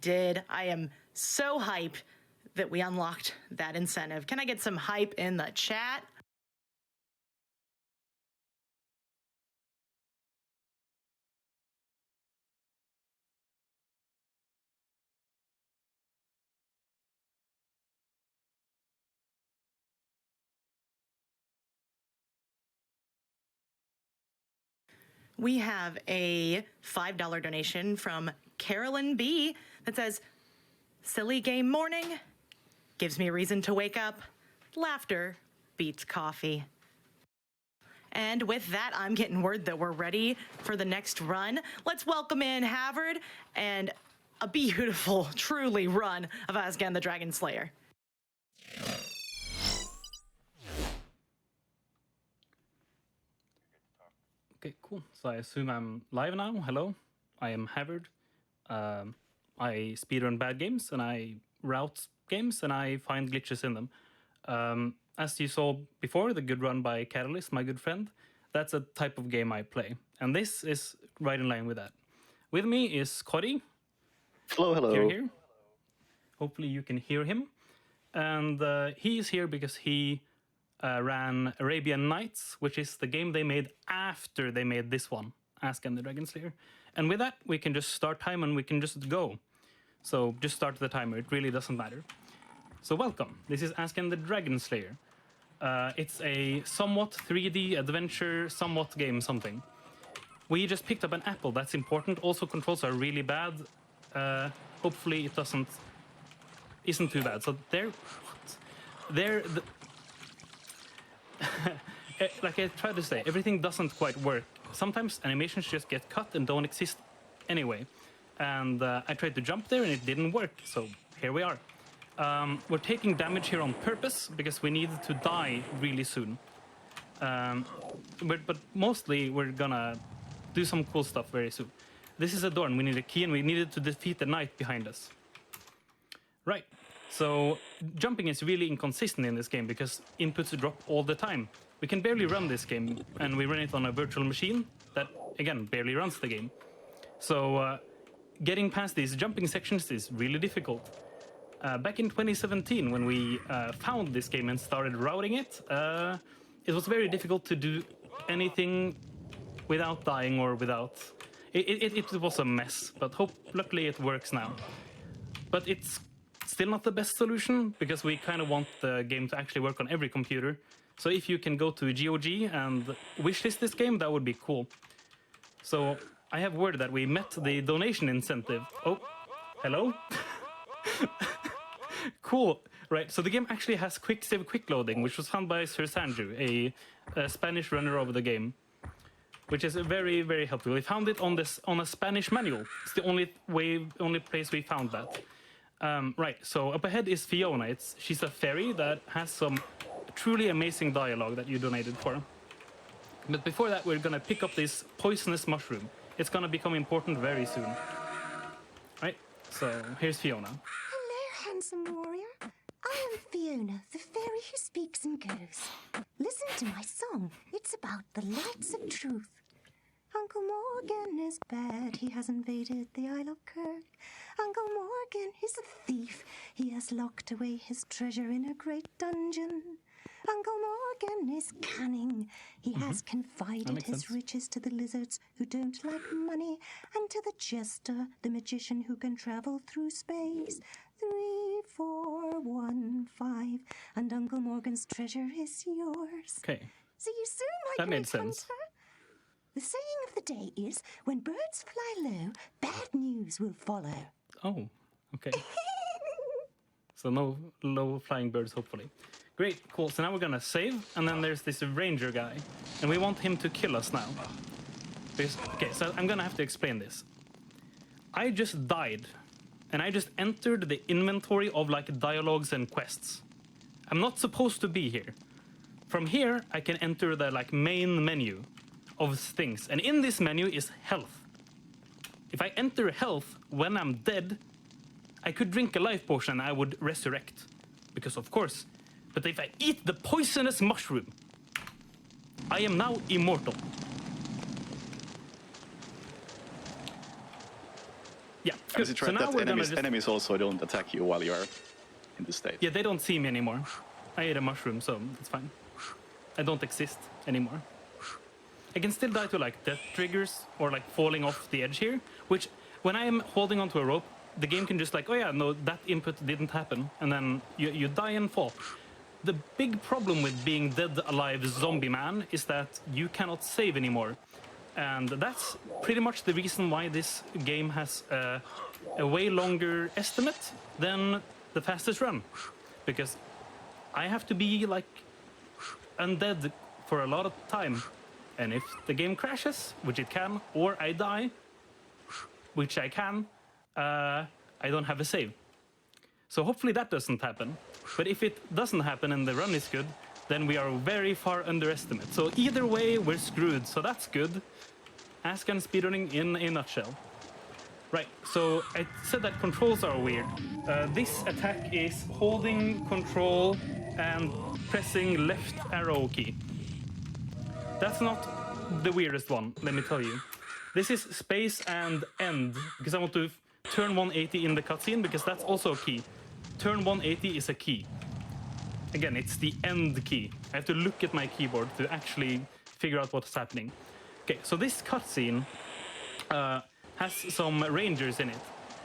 Did. I am so hype that we unlocked that incentive. Can I get some hype in the chat? We have a $5 donation from Carolyn B that says, silly game morning, gives me a reason to wake up, laughter beats coffee. And with that, I'm getting word that we're ready for the next run. Let's welcome in Havrd and a beautiful, truly run of Asghan the Dragon Slayer. Okay, cool. So I assume I'm live now. Hello, I am Havrd. I speedrun bad games and I route games and I find glitches in them. As you saw before, the good run by Catalyst, my good friend, that's a type of game I play. And this is right in line with that. With me is Kotti. Hello, hello. Here. Hopefully you can hear him. And he is here because he ran Arabian Nights, which is the game they made after they made this one, Asghan the Dragon Slayer. And with that, we can just start time and we can just go. So just start the timer, it really doesn't matter. So welcome, this is Asghan the Dragon Slayer. It's a somewhat 3D adventure, somewhat game something. We just picked up an apple, that's important. Also controls are really bad. Hopefully it isn't too bad. So like I tried to say, everything doesn't quite work. Sometimes animations just get cut and don't exist anyway. And I tried to jump there and it didn't work, so here we are. We're taking damage here on purpose because we need to die really soon. But mostly we're gonna do some cool stuff very soon. This is a door and we need a key and we needed to defeat the knight behind us. Right, so jumping is really inconsistent in this game because inputs drop all the time. We can barely run this game and we run it on a virtual machine that, again, barely runs the game. So getting past these jumping sections is really difficult. Back in 2017, when we found this game and started routing it, it was very difficult to do anything without dying or without... It was a mess, but luckily it works now. But it's still not the best solution, because we kind of want the game to actually work on every computer. So if you can go to GOG and wishlist this game, that would be cool. So I have word that we met the donation incentive. Oh, hello? Cool. Right, so the game actually has quick save, quick loading, which was found by Sir Sanju, a Spanish runner of the game, which is very, very helpful. We found it on a Spanish manual. It's the only place we found that. Right, so up ahead is Fiona. She's a fairy that has some truly amazing dialogue that you donated for. But before that, we're gonna pick up this poisonous mushroom. It's gonna become important very soon. Right, so here's Fiona. Hello, handsome warrior. I am Fiona, the fairy who speaks and goes. Listen to my song. It's about the lights of truth. Uncle Morgan is bad. He has invaded the Isle of Kirk. Uncle Morgan is a thief. He has locked away his treasure in a great dungeon. Uncle Morgan is cunning. He has confided his riches to the lizards who don't like money, and to the jester, the magician who can travel through space. 3, 4, 1, 5, and Uncle Morgan's treasure is yours. Okay. See you soon, my That great made sense. hunter. The saying of the day is, when birds fly low, bad news will follow. Oh, okay. So no low-flying birds, hopefully. Great, cool. So now we're gonna save, and then there's this ranger guy, and we want him to kill us now. Okay, so I'm gonna have to explain this. I just died, and I just entered the inventory of like dialogues and quests. I'm not supposed to be here. From here, I can enter the like main menu of things, and in this menu is health. If I enter health when I'm dead, I could drink a life potion and I would resurrect, because of course. But if I eat the poisonous mushroom, I am now immortal. Yeah, Is it right now that we're gonna enemies also don't attack you while you are in this state? Yeah, they don't see me anymore. I ate a mushroom, so it's fine. I don't exist anymore. I can still die to like death triggers or like falling off the edge here, which when I am holding onto a rope, the game can just like, oh yeah, no, that input didn't happen, and then you die and fall. The big problem with being dead alive zombie man is that you cannot save anymore. And that's pretty much the reason why this game has a way longer estimate than the fastest run. Because I have to be like undead for a lot of time. And if the game crashes, which it can, or I die, which I can, I don't have a save. So hopefully that doesn't happen. But if it doesn't happen and the run is good, then we are very far underestimate. So either way, we're screwed. So that's good. Asghan speedrunning in a nutshell. Right, so I said that controls are weird. This attack is holding control and pressing left arrow key. That's not the weirdest one, let me tell you. This is space and end, because I want to turn 180 in the cutscene, because that's also a key. Turn 180 is a key. Again, it's the end key. I have to look at my keyboard to actually figure out what's happening. Okay, so this cutscene has some rangers in it.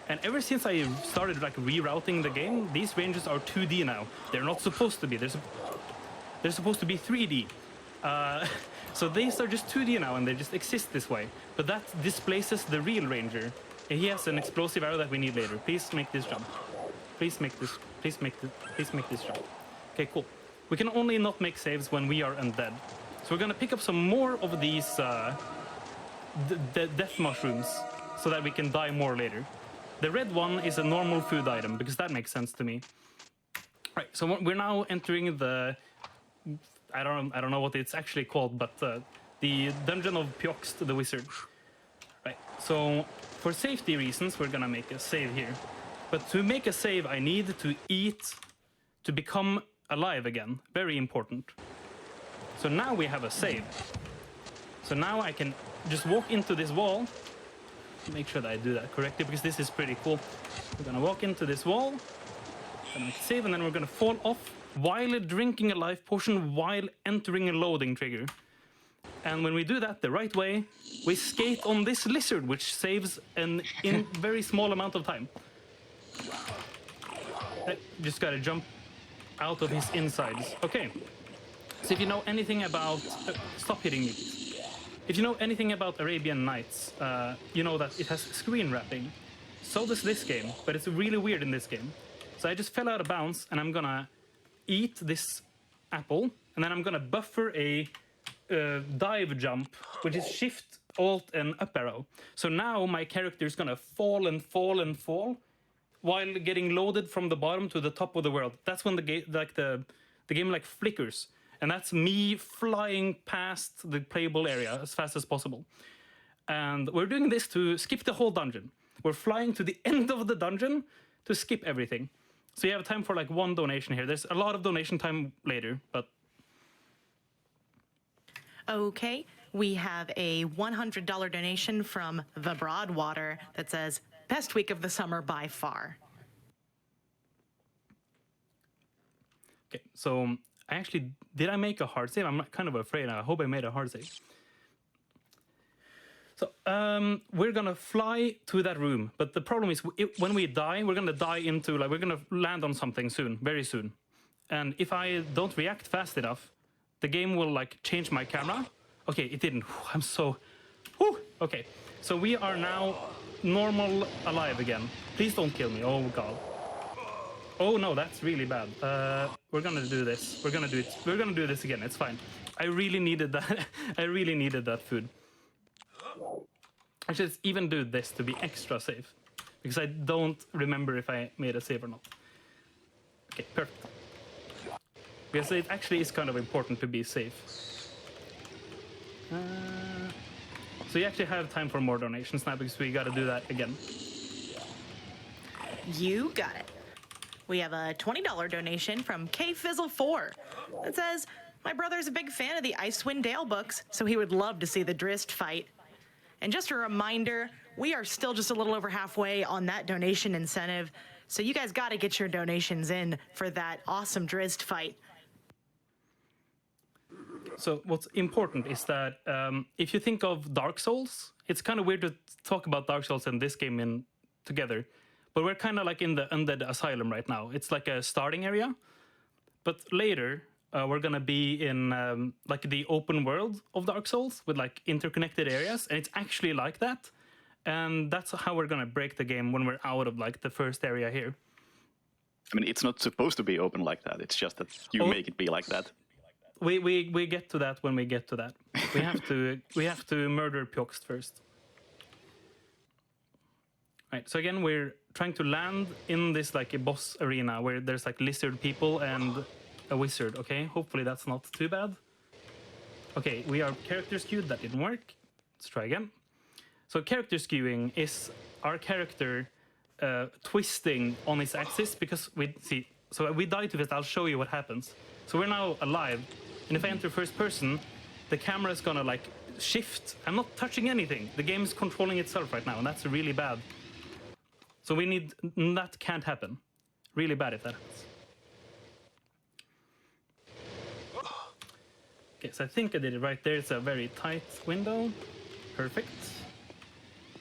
And ever since I started like rerouting the game, these rangers are 2D now. They're not supposed to be. They're supposed to be 3D. So these are just 2D now, and they just exist this way. But that displaces the real ranger. And he has an explosive arrow that we need later. Please make this jump. Please make this. Please make this jump. Okay, cool. We can only not make saves when we are undead. So we're gonna pick up some more of these death mushrooms so that we can die more later. The red one is a normal food item because that makes sense to me. Right, so we're now entering the I don't know what it's actually called, but the dungeon of Pyoxt the wizard. Right, so for safety reasons, we're gonna make a save here. But to make a save, I need to eat to become alive again. Very important. So now we have a save. So now I can just walk into this wall. Make sure that I do that correctly, because this is pretty cool. We're gonna walk into this wall, gonna make a save, and then we're gonna fall off while drinking a life potion while entering a loading trigger. And when we do that the right way, we skate on this lizard, which saves in very small amount of time. I just gotta jump out of his insides. Okay. So if you know anything about... stop hitting me, please. If you know anything about Arabian Nights, you know that it has screen wrapping. So does this game, but it's really weird in this game. So I just fell out of bounds, and I'm gonna eat this apple, and then I'm gonna buffer a dive jump, which is Shift, Alt, and up arrow. So now my character is gonna fall and fall and fall, while getting loaded from the bottom to the top of the world. That's when the game flickers. And that's me flying past the playable area as fast as possible. And we're doing this to skip the whole dungeon. We're flying to the end of the dungeon to skip everything. So you have time for like one donation here. There's a lot of donation time later, but... Okay, we have a $100 donation from The Broadwater that says, best week of the summer by far. Okay, so did I make a hard save? I'm kind of afraid. I hope I made a hard save. So we're gonna fly to that room, but the problem is when we die, we're gonna die into we're gonna land on something soon, very soon. And if I don't react fast enough, the game will change my camera. Okay, it didn't. I'm so... Okay, so we are now normal alive again. Please don't kill me. Oh god. Oh no, that's really bad. We're gonna do this. We're gonna do it. We're gonna do this again. It's fine. I really needed that. I really needed that food. I should even do this to be extra safe, because I don't remember if I made a save or not. Okay, perfect. Because it actually is kind of important to be safe. So you actually have time for more donations now, because we got to do that again. You got it. We have a $20 donation from KFizzle4 that says, my brother's a big fan of the Icewind Dale books, so he would love to see the Drist fight. And just a reminder, we are still just a little over halfway on that donation incentive. So you guys got to get your donations in for that awesome Drizzt fight. So what's important is that if you think of Dark Souls, it's kind of weird to talk about Dark Souls and this game in together. But we're kind of like in the Undead Asylum right now. It's like a starting area. But later, we're going to be in like the open world of Dark Souls with like interconnected areas. And it's actually like that. And that's how we're going to break the game when we're out of like the first area here. I mean, it's not supposed to be open like that. It's just that you make it be like that. We get to that when we get to that. We have to murder Pjokst first. Right. So again, we're trying to land in this like a boss arena where there's like lizard people and a wizard. Okay. Hopefully that's not too bad. Okay. We are character skewed. That didn't work. Let's try again. So character skewing is our character twisting on its axis because we see. So we die to it. I'll show you what happens. So we're now alive. And if I enter first person, the camera is gonna like shift. I'm not touching anything. The game is controlling itself right now, and that's really bad. So we need, that can't happen. Really bad if that happens. Okay, so I think I did it right there. It's a very tight window. Perfect.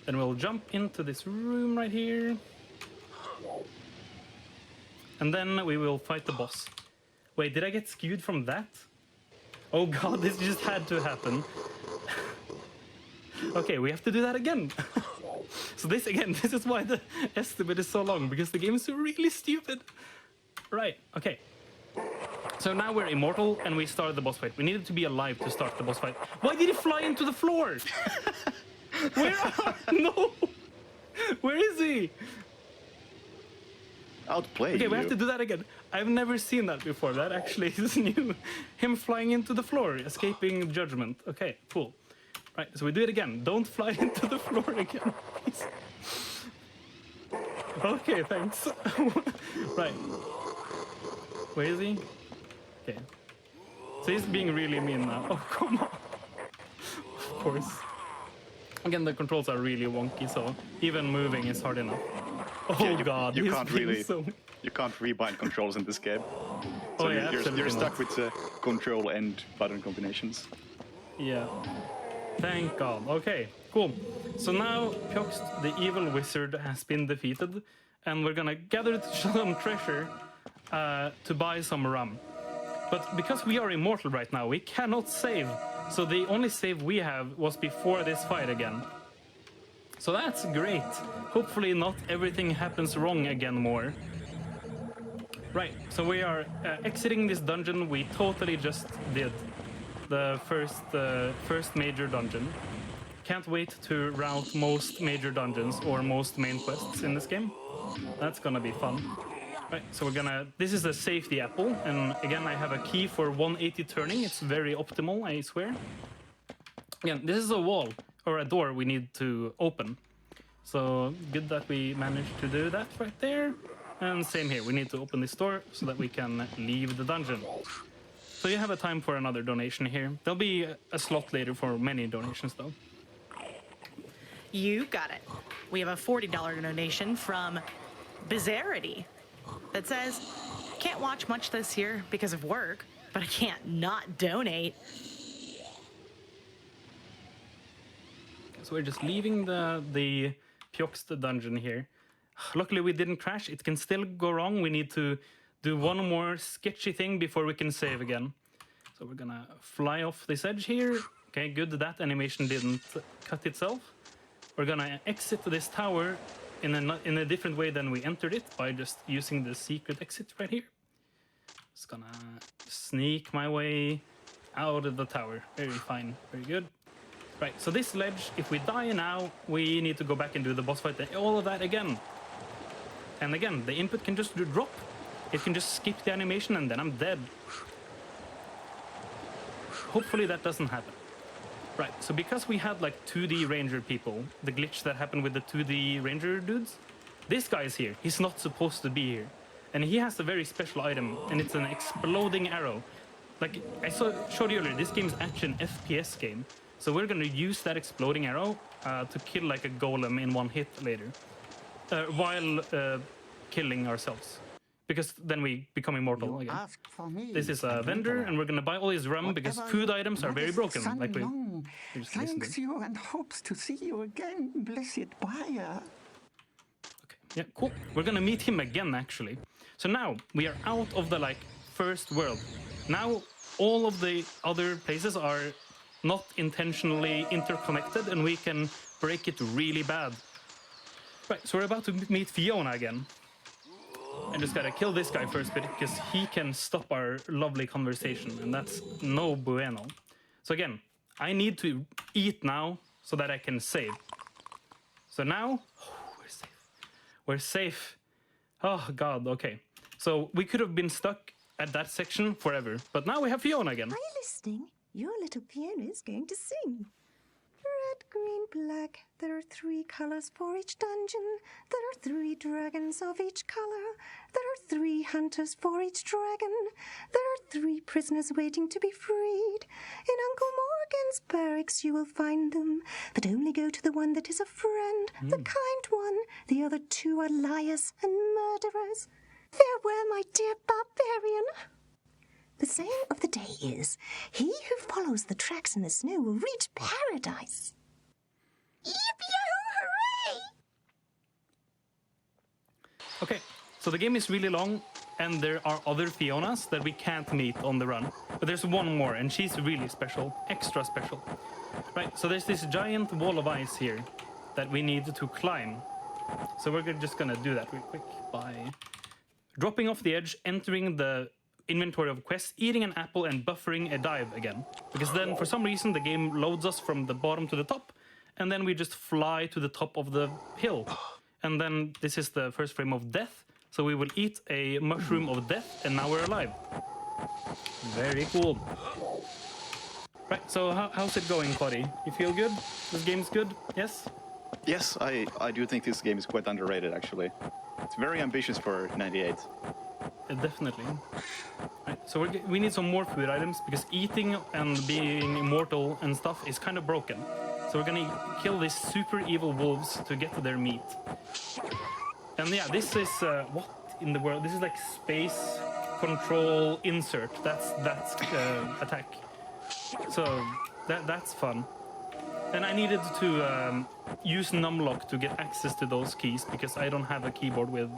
Then we'll jump into this room right here. And then we will fight the boss. Wait, did I get skewed from that? Oh god, this just had to happen. Okay, we have to do that again. So this is why the estimate is so long, because the game is really stupid. Right, okay. So now we're immortal and we started the boss fight. We needed to be alive to start the boss fight. Why did he fly into the floor? No! Where is he? Outplay Okay, you. we have to do that again. I've never seen that before. That actually is new. Him flying into the floor, escaping judgment. Okay, cool. Right, so we do it again. Don't fly into the floor again, please. Okay, thanks. Right. Where is he? Okay. So he's being really mean now. Oh, come on. Of course. Again, the controls are really wonky, so even moving is hard enough. Oh god, you he's can't being really, so... you can't rebind controls in this game. So Oh, yeah, you're stuck not. with control and button combinations. Yeah. Thank god. Okay, cool. So now Pjokst, the evil wizard, has been defeated, and we're gonna gather some treasure to buy some rum. But because we are immortal right now, we cannot save. So the only save we have was before this fight again. So that's great. Hopefully not everything happens wrong again more. Right, so we are exiting this dungeon we totally just did. The first major dungeon. Can't wait to route most major dungeons or most main quests in this game. That's gonna be fun. Right, so we're gonna... This is a safety apple, and again I have a key for 180 turning. It's very optimal, I swear. Again, this is a wall, or a door we need to open. So good that we managed to do that right there. And same here, we need to open this door so that we can leave the dungeon. So you have a time for another donation here. There'll be a slot later for many donations though. You got it. We have a $40 donation from Bizarrity that says, can't watch much this year because of work, but I can't not donate. So we're just leaving the Pjokst dungeon here. Luckily we didn't crash. It can still go wrong. We need to do one more sketchy thing before we can save again. So we're gonna fly off this edge here. Okay, good that animation didn't cut itself. We're gonna exit this tower in a different way than we entered it by just using the secret exit right here. Just gonna sneak my way out of the tower. Very fine, very good. Right, so this ledge, if we die now, we need to go back and do the boss fight and all of that again. And again, the input can just drop. It can just skip the animation and then I'm dead. Hopefully that doesn't happen. Right, so because we had like 2D ranger people, the glitch that happened with the 2D ranger dudes, this guy is here. He's not supposed to be here. And he has a very special item, and it's an exploding arrow. Like I showed you earlier, this game is actually an FPS game. So we're gonna use that exploding arrow to kill like a golem in one hit later, while killing ourselves, because then we become immortal again. Asked for me, This is a vendor, and we're gonna buy all his rum because Whatever food your items are very modest broken. son Like we long just listened thanks to. you and hopes to see you again, blessed buyer. Okay, yeah, cool. We're gonna meet him again, actually. So now we are out of the like first world. Now all of the other places are not intentionally interconnected, and we can break it really bad. Right, so we're about to meet Fiona again. And just gotta kill this guy first, because he can stop our lovely conversation, and that's no bueno. So again, I need to eat now so that I can save. So now, we're safe. We're safe. Oh god, okay. So we could have been stuck at that section forever, but now we have Fiona again. Are you listening? Your little piano is going to sing. Red, green, black. There are 3 colors for each dungeon. There are 3 dragons of each color. There are 3 hunters for each dragon. There are 3 prisoners waiting to be freed. In Uncle Morgan's barracks you will find them. But only go to the one that is a friend, the kind one. The other 2 are liars and murderers. Farewell, my dear barbarian. The saying of the day is, he who follows the tracks in the snow will reach paradise. Yippee-yahoo, hooray! Okay, so the game is really long, and there are other Fionas that we can't meet on the run. But there's one more, and she's really special, extra special. Right, so there's this giant wall of ice here that we need to climb. So we're just gonna do that real quick by dropping off the edge, entering the inventory of quests, eating an apple, and buffering a dive again. Because then, for some reason, the game loads us from the bottom to the top, and then we just fly to the top of the hill. And then this is the first frame of death, so we will eat a mushroom of death, and now we're alive. Very cool. Right, so how's it going, Kotti? You feel good? This game's good? Yes? Yes, I do think this game is quite underrated, actually. It's very ambitious for 98. Definitely. Right, so we need some more food items, because eating and being immortal and stuff is kind of broken. So we're gonna kill these super evil wolves to get to their meat. And yeah, this is what in the world? This is like space control insert. That's attack. So that's fun. And I needed to use numlock to get access to those keys, because I don't have a keyboard with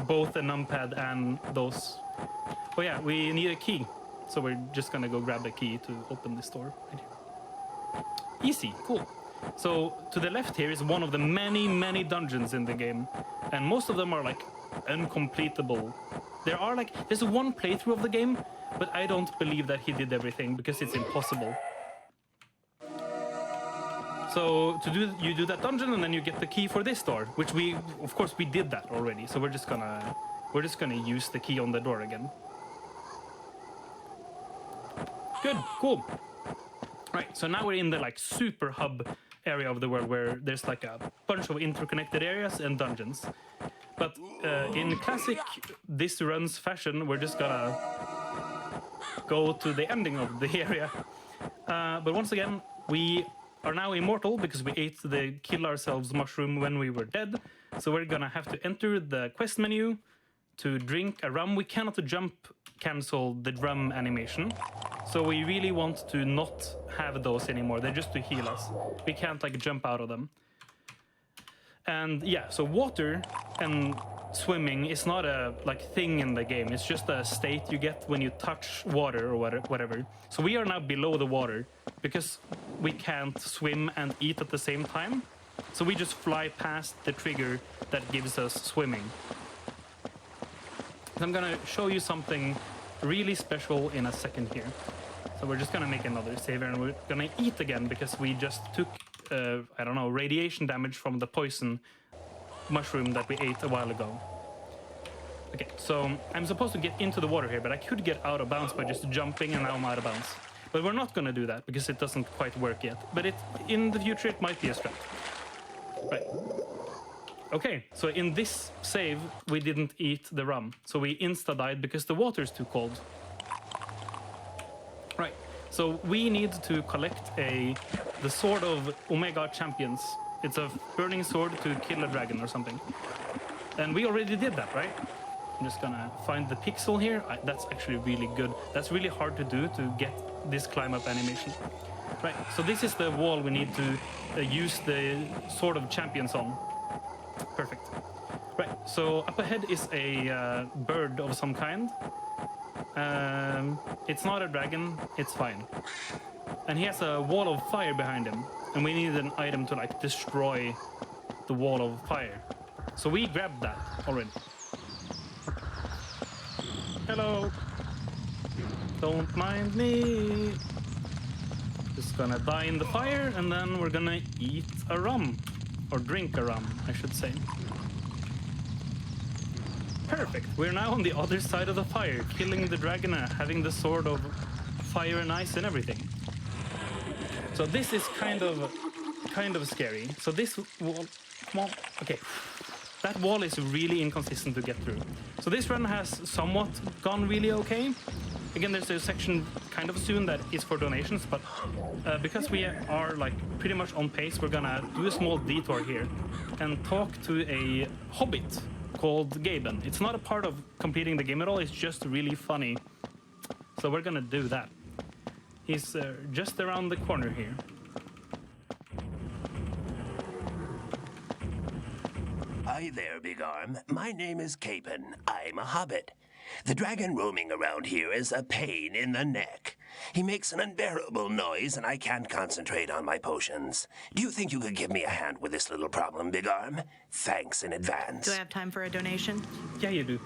both a numpad and those. Oh yeah, we need a key. So we're just gonna go grab a key to open this door right here. Easy, cool. So to the left here is one of the many dungeons in the game, and most of them are like uncompletable. There's one playthrough of the game, but I don't believe that he did everything, because it's impossible. So you do that dungeon, and then you get the key for this door, which of course we did that already. So we're just gonna use the key on the door again. Good, cool. Right, so now we're in the like super hub area of the world, where there's like a bunch of interconnected areas and dungeons. But in classic This Runs fashion, we're just gonna go to the ending of the area. But once again, we are now immortal because we ate the kill ourselves mushroom when we were dead. So we're gonna have to enter the quest menu to drink a rum. We cannot jump cancel the drum animation. So we really want to not have those anymore. They're just to heal us. We can't like jump out of them. And yeah, so water and swimming is not a like thing in the game. It's just a state you get when you touch water or whatever. So we are now below the water because we can't swim and eat at the same time. So we just fly past the trigger that gives us swimming. So I'm gonna show you something really special in a second here. So we're just gonna make another save, and we're gonna eat again because we just took, I don't know, radiation damage from the poison mushroom that we ate a while ago. Okay, so I'm supposed to get into the water here, but I could get out of bounds by just jumping, and now I'm out of bounds. But we're not gonna do that because it doesn't quite work yet. But in the future, it might be a strat. Right. Okay, so in this save, we didn't eat the rum. So we insta-died because the water's too cold. Right, So we need to collect the sword of Omega Champions. It's a burning sword to kill a dragon or something. And we already did that, right? I'm just gonna find the pixel here. That's actually really good. That's really hard to do to get this climb up animation. Right, so this is the wall we need to use the Sword of Champions on. Perfect. Right, so up ahead is a bird of some kind. It's not a dragon, it's fine. And he has a wall of fire behind him. And we need an item to like destroy the wall of fire. So we grabbed that already. Hello. Don't mind me. Just gonna die in the fire and then we're gonna eat a rum. Or drink a rum, I should say. Perfect. We're now on the other side of the fire, killing the dragon and having the sword of fire and ice and everything. So this is kind of scary. So this wall, come on, okay. That wall is really inconsistent to get through. So this run has somewhat gone really okay. Again, there's a section kind of soon that is for donations, but because we are like pretty much on pace, we're gonna do a small detour here and talk to a hobbit called Gaben. It's not a part of completing the game at all, it's just really funny. So we're gonna do that. He's just around the corner here. Hi there, Big Arm. My name is Capen. I'm a hobbit. The dragon roaming around here is a pain in the neck. He makes an unbearable noise and I can't concentrate on my potions. Do you think you could give me a hand with this little problem, Big Arm? Thanks in advance. Do I have time for a donation? Yeah, you do.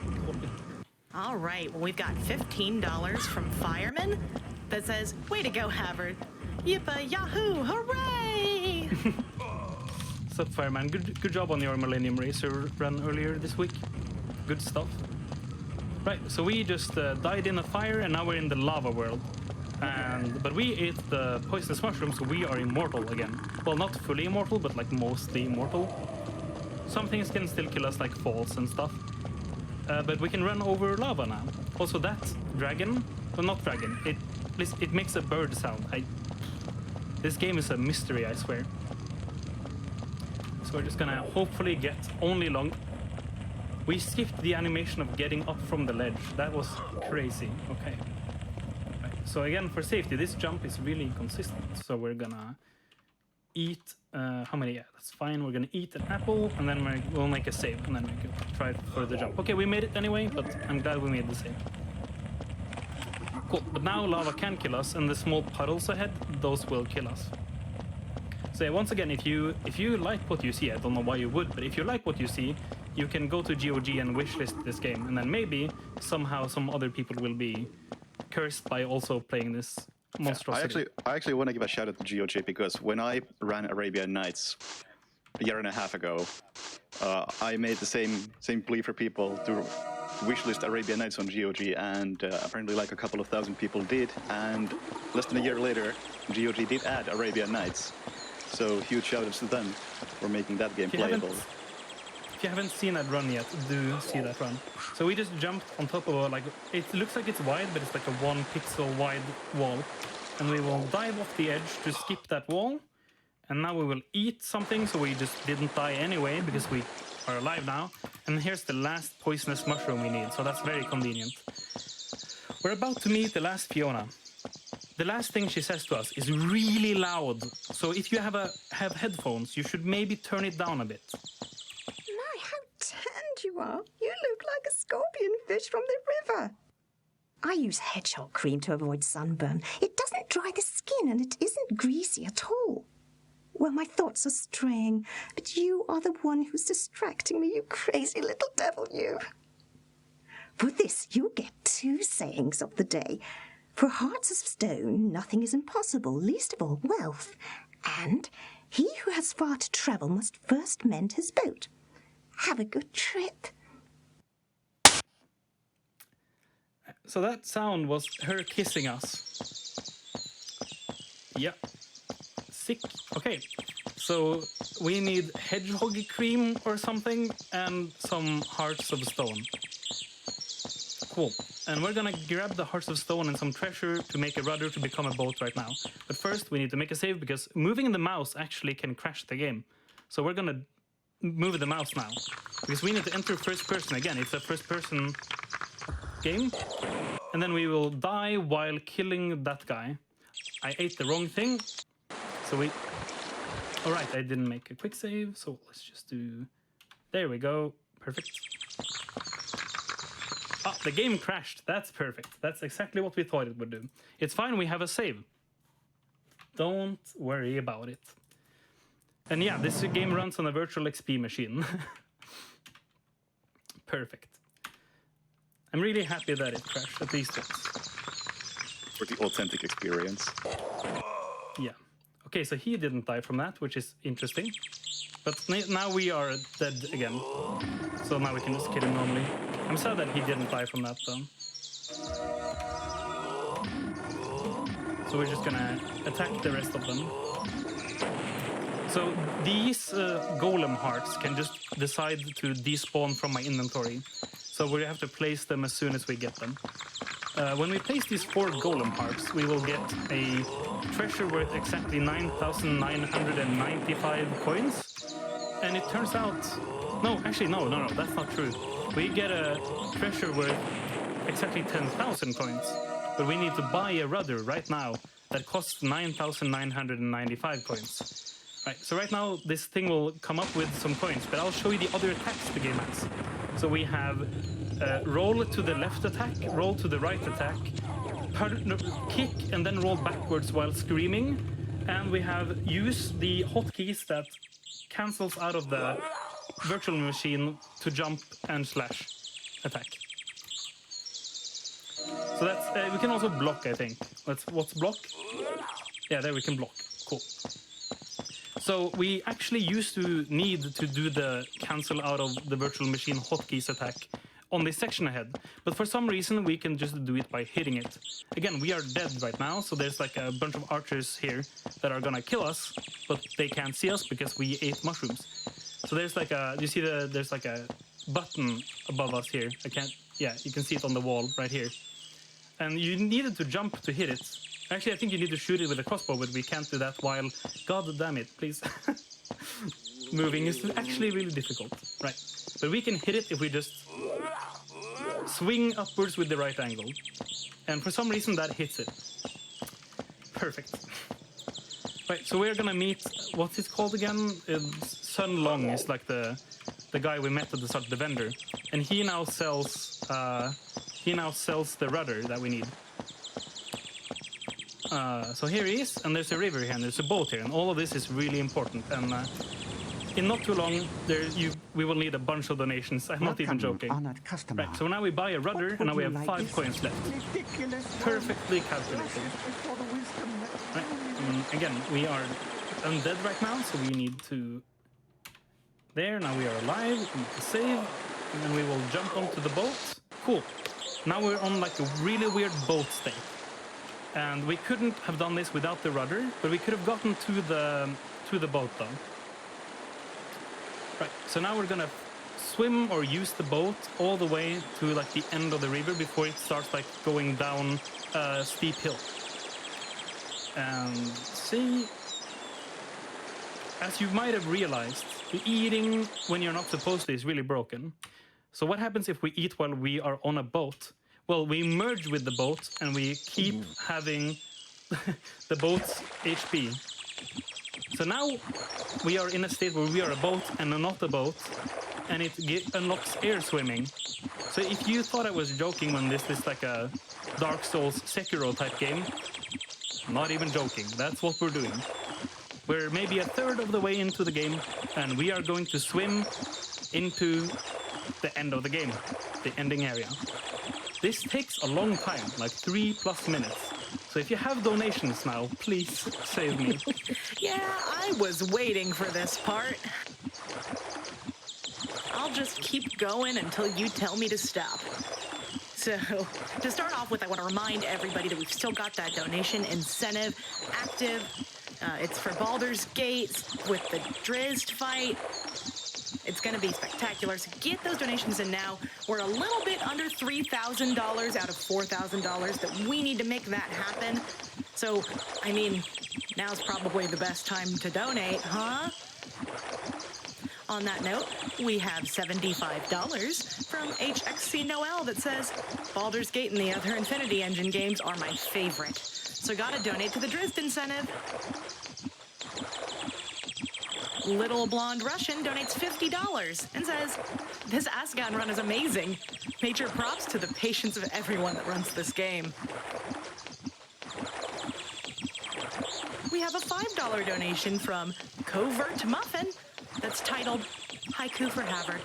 All right, well, we've got $15 from Fireman that says, way to go, havrd. Yippa yahoo, hooray! What's up, Fireman? Good job on your Millennium Racer run earlier this week. Good stuff. Right, so we just died in a fire and now we're in the lava world. But we ate the poisonous mushroom, so we are immortal again. Well, not fully immortal, but like mostly immortal. Some things can still kill us, like falls and stuff. But we can run over lava now. Also, that dragon, well, not dragon, it makes a bird sound. This game is a mystery, I swear. So we're just gonna hopefully get only long. We skipped the animation of getting up from the ledge. That was crazy. Okay. Right. So again, for safety, this jump is really consistent. So we're gonna eat, how many? Yeah, that's fine. We're gonna eat an apple and then we'll make a save and then we can try for the jump. Okay, we made it anyway, but I'm glad we made the save. Cool, but now lava can kill us and the small puddles ahead, those will kill us. So yeah, once again, if you like what you see, I don't know why you would, but if you like what you see, you can go to GOG and wishlist this game, and then maybe somehow some other people will be cursed by also playing this monstrosity. I actually want to give a shout out to GOG because when I ran Arabian Nights a year and a half ago, I made the same plea for people to wishlist Arabian Nights on GOG, and apparently like a couple of thousand people did, and less than a year later, GOG did add Arabian Nights. So huge shout outs to them for making that game playable. If you haven't seen that run yet, do see that run. So we just jumped on top of it looks like it's wide, but it's like a 1 pixel wide wall. And we will dive off the edge to skip that wall. And now we will eat something, so we just didn't die anyway, because we are alive now. And here's the last poisonous mushroom we need, so that's very convenient. We're about to meet the last Fiona. The last thing she says to us is really loud. So if you have headphones, you should maybe turn it down a bit. My, how tanned you are. You look like a scorpion fish from the river. I use hedgehog cream to avoid sunburn. It doesn't dry the skin and it isn't greasy at all. Well, my thoughts are straying, but you are the one who's distracting me, you crazy little devil, you. For this, you'll get 2 sayings of the day. For hearts of stone, nothing is impossible, least of all wealth. And he who has far to travel must first mend his boat. Have a good trip. So that sound was her kissing us. Yeah. Sick. Okay. So we need hedgehog cream or something and some hearts of stone. Cool. And we're gonna grab the Hearts of Stone and some treasure to make a rudder to become a boat right now. But first, we need to make a save because moving the mouse actually can crash the game. So we're gonna move the mouse now because we need to enter first person again. It's a first person game. And then we will die while killing that guy. I ate the wrong thing. So we... All right, I didn't make a quick save. So let's just do... There we go. Perfect. Ah, the game crashed. That's perfect. That's exactly what we thought it would do. It's fine, we have a save. Don't worry about it. And yeah, this game runs on a virtual XP machine. Perfect. I'm really happy that it crashed, at least once. For the authentic experience. Yeah. Okay, so he didn't die from that, which is interesting. But now we are dead again. So now we can just kill him normally. I'm sad that he didn't die from that, though. So we're just gonna attack the rest of them. So these golem hearts can just decide to despawn from my inventory. So we have to place them as soon as we get them. When we place these 4 golem hearts, we will get a treasure worth exactly 9,995 coins. And it turns out... No, actually, no, that's not true. We get a treasure worth exactly 10,000 coins. But we need to buy a rudder right now that costs 9,995 coins. Right, so right now this thing will come up with some coins, but I'll show you the other attacks the game has. So we have roll to the left attack, roll to the right attack, kick and then roll backwards while screaming. And we have use the hotkeys that cancels out of the virtual machine to jump and slash attack. So that's we can also block, I think. What's block? Yeah, there we can block. Cool. So we actually used to need to do the cancel out of the virtual machine hotkeys attack on this section ahead. But for some reason, we can just do it by hitting it. Again, we are dead right now, so there's like a bunch of archers here that are gonna kill us, but they can't see us because we ate mushrooms. So there's like a, you see there's like a button above us here. Yeah, you can see it on the wall right here. And you needed to jump to hit it. Actually, I think you need to shoot it with a crossbow, but we can't do that while... God damn it, please. Moving is actually really difficult. Right. But we can hit it if we just swing upwards with the right angle. And for some reason, that hits it. Perfect. Right, so we're gonna meet... What's it called again? Sun Long is like the guy we met at the start, the vendor. And he now sells... the rudder that we need. So here he is, and there's a river here, and there's a boat here, and all of this is really important. And in not too long, we will need a bunch of donations. I'm not even joking. Right, so now we buy a rudder, and now we have 5 coins left. Perfectly calculated. Right, again, we are undead right now, so we need to... There, now we are alive, we need to save, and then we will jump onto the boat. Cool. Now we're on like a really weird boat state. And we couldn't have done this without the rudder, but we could have gotten to the boat though. Right, so now we're gonna swim or use the boat all the way to like the end of the river before it starts like going down a steep hill. And see, as you might have realized, eating when you're not supposed to is really broken. So what happens if we eat while we are on a boat? Well, we merge with the boat and we keep having the boat's HP. So now we are in a state where we are a boat and not a boat, and it unlocks air swimming. So if you thought I was joking when this is like a Dark Souls Sekiro type game, not even joking, that's what we're doing. We're maybe a third of the way into the game, and we are going to swim into the end of the game, the ending area. This takes a long time, like 3+ minutes. So if you have donations now, please save me. Yeah, I was waiting for this part. I'll just keep going until you tell me to stop. So, to start off with, I want to remind everybody that we've still got that donation incentive active. It's for Baldur's Gate with the Drizzt fight. It's going to be spectacular, so get those donations in now. We're a little bit under $3,000 out of $4,000 that we need to make that happen. So, I mean, now's probably the best time to donate, huh? On that note, we have $75 from HXC Noel that says, Baldur's Gate and the other Infinity Engine games are my favorite. So gotta donate to the Drizzt incentive. Little Blonde Russian donates $50 and says, this Asghan run is amazing. Major props to the patience of everyone that runs this game. We have a $5 donation from Covert Muffin that's titled Haiku for Havrd.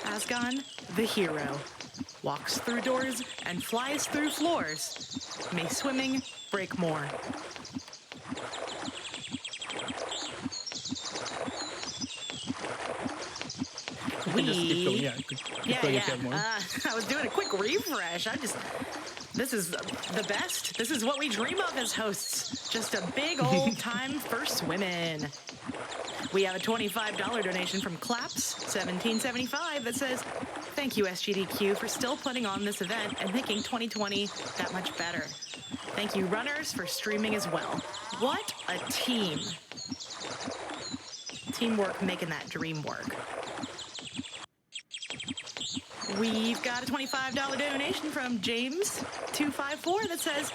Asghan, the hero, walks through doors and flies through floors. May swimming break more. Just keep going. Yeah, keep going if you have more. I was doing a quick refresh. This is the best. This is what we dream of as hosts. Just a big old time for swimming. We have a $25 donation from Claps 1775 that says, thank you, SGDQ, for still putting on this event and making 2020 that much better. Thank you, runners, for streaming as well. What a team. Teamwork making that dream work. We've got a $25 donation from James254 that says,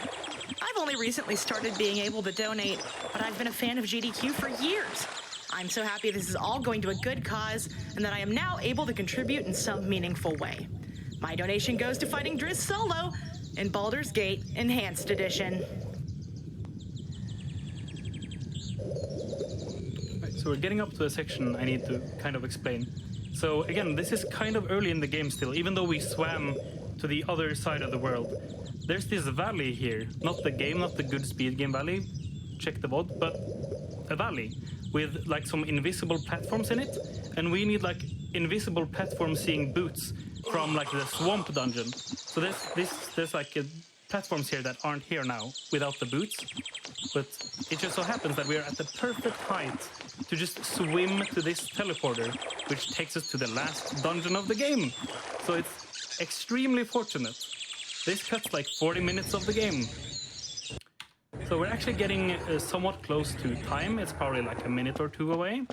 I've only recently started being able to donate, but I've been a fan of GDQ for years. I'm so happy this is all going to a good cause and that I am now able to contribute in some meaningful way. My donation goes to fighting Drizzt solo in Baldur's Gate Enhanced Edition. Right, so we're getting up to a section I need to kind of explain. So again, this is kind of early in the game still, even though we swam to the other side of the world. There's this valley here, not the game, not the good speed game valley, check the VOD, but a valley with like some invisible platforms in it, and we need like invisible platform seeing boots from like the swamp dungeon. So there's like platforms here that aren't here now without the boots, but it just so happens that we are at the perfect height to just swim to this teleporter, which takes us to the last dungeon of the game. So it's extremely fortunate. This cuts like 40 minutes of the game. So we're actually getting somewhat close to time. It's probably like a minute or two away.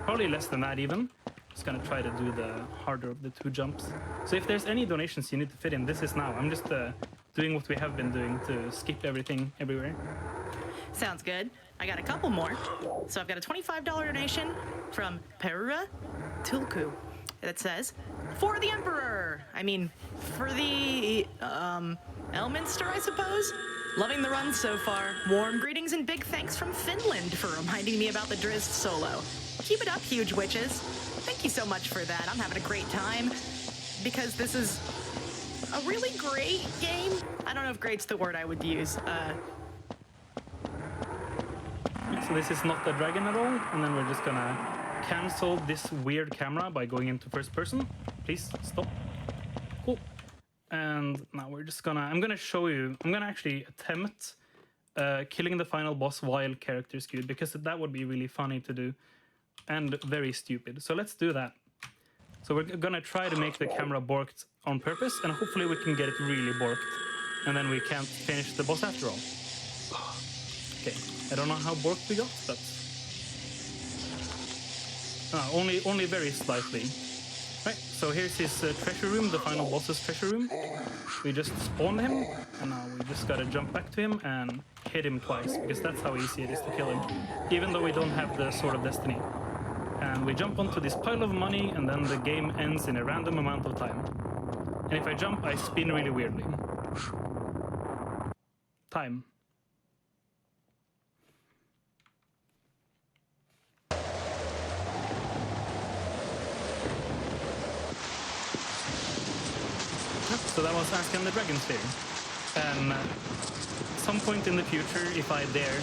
Probably less than that even. Just gonna try to do the harder of the two jumps. So if there's any donations you need to fit in, this is now. I'm just doing what we have been doing to skip everything everywhere. Sounds good. I got a couple more. So I've got a $25 donation from Perura Tulku that says, for the Emperor. I mean, for the Elminster, I suppose. Loving the run so far. Warm greetings and big thanks from Finland for reminding me about the Drizzt solo. Keep it up, huge witches. Thank you so much for that. I'm having a great time because this is a really great game. I don't know if great's the word I would use. So this is not the dragon at all, and then we're just gonna cancel this weird camera by going into first person. Please stop. Cool. And now we're just gonna, I'm gonna actually attempt killing the final boss while character skewed, because that would be really funny to do and very stupid. So let's do that. So we're gonna try to make the camera borked on purpose, and hopefully we can get it really borked, and then we can't finish the boss after all. Okay, I don't know how borked we got, but only very slightly. Right, so here's his treasure room, the final boss's treasure room. We just spawned him, and now we just gotta jump back to him and hit him twice, because that's how easy it is to kill him, even though we don't have the Sword of Destiny. And we jump onto this pile of money, and then the game ends in a random amount of time. And if I jump, I spin really weirdly. Time. So that was Asghan the Dragon Slayer. And at some point in the future, if I dare,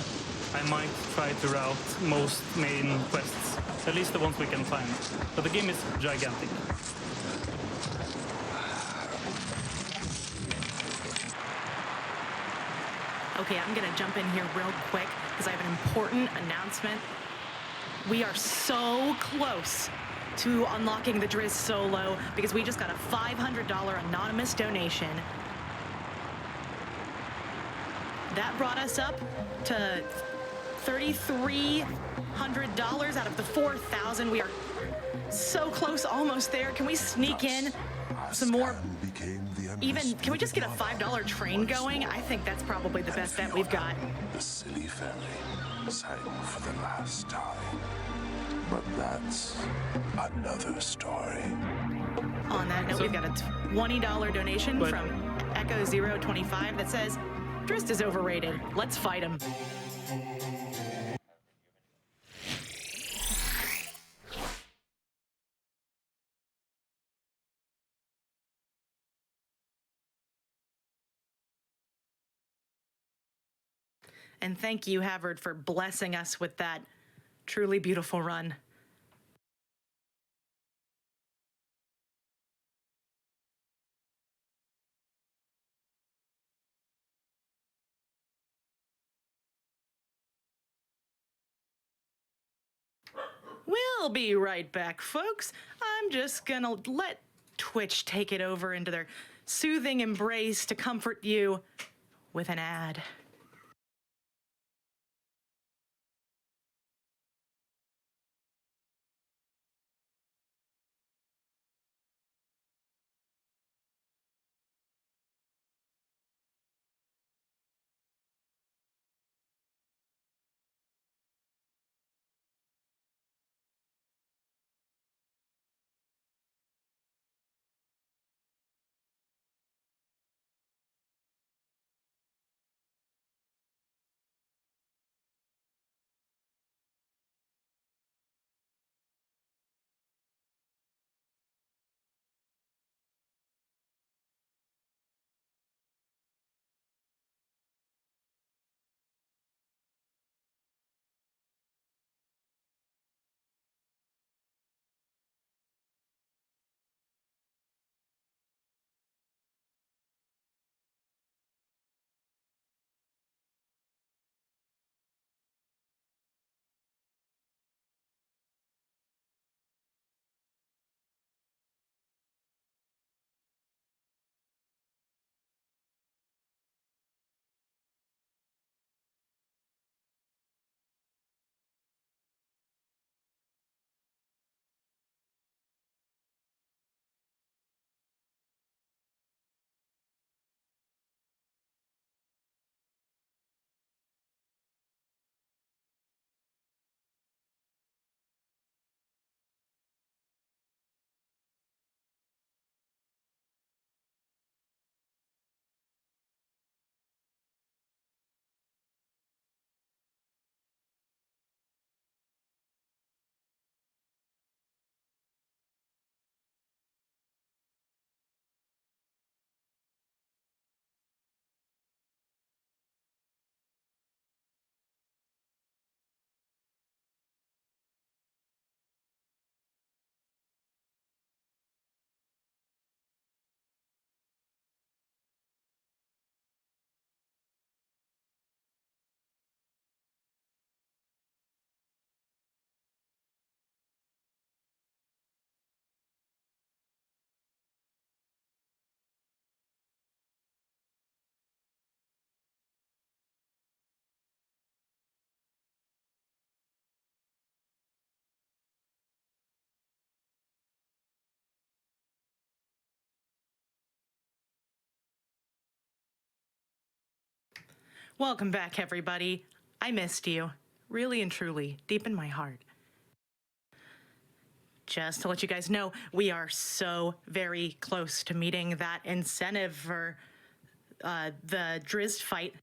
I might try to route most main quests, at least the ones we can find. But the game is gigantic. Okay, I'm gonna jump in here real quick because I have an important announcement. We are so close to unlocking the Driz solo because we just got a $500 anonymous donation. That brought us up to $3,300 out of the 4,000. We are so close, almost there. Can we sneak in some more? Even, can we just get a $5 train going? I think that's probably the best bet we've got. The silly family sang for the last time. But that's another story. On that note, we've got a $20 donation from Echo025 that says, Drist is overrated. Let's fight him. And thank you, havrd, for blessing us with that truly beautiful run. We'll be right back, folks. I'm just gonna let Twitch take it over into their soothing embrace to comfort you with an ad. Welcome back, everybody. I missed you, really and truly, deep in my heart. Just to let you guys know, we are so very close to meeting that incentive for the Drizzt fight.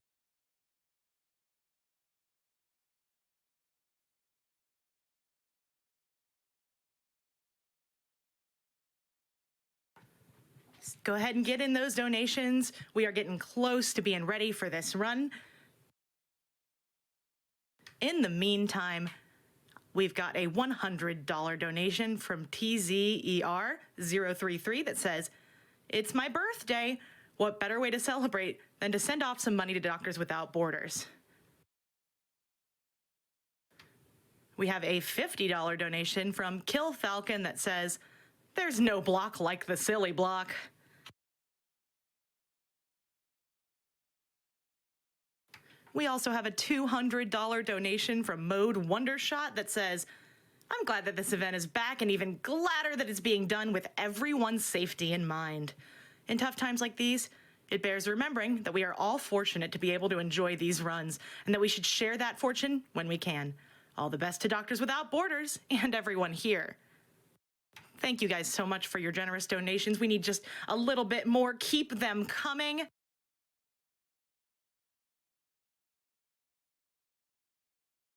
Go ahead and get in those donations. We are getting close to being ready for this run. In the meantime, we've got a $100 donation from TZER033 that says, "It's my birthday. What better way to celebrate than to send off some money to Doctors Without Borders?" We have a $50 donation from Kill Falcon that says, "There's no block like the silly block." We also have a $200 donation from Mode Wondershot that says, "I'm glad that this event is back and even gladder that it's being done with everyone's safety in mind. In tough times like these, it bears remembering that we are all fortunate to be able to enjoy these runs and that we should share that fortune when we can. All the best to Doctors Without Borders and everyone here." Thank you guys so much for your generous donations. We need just a little bit more. Keep them coming.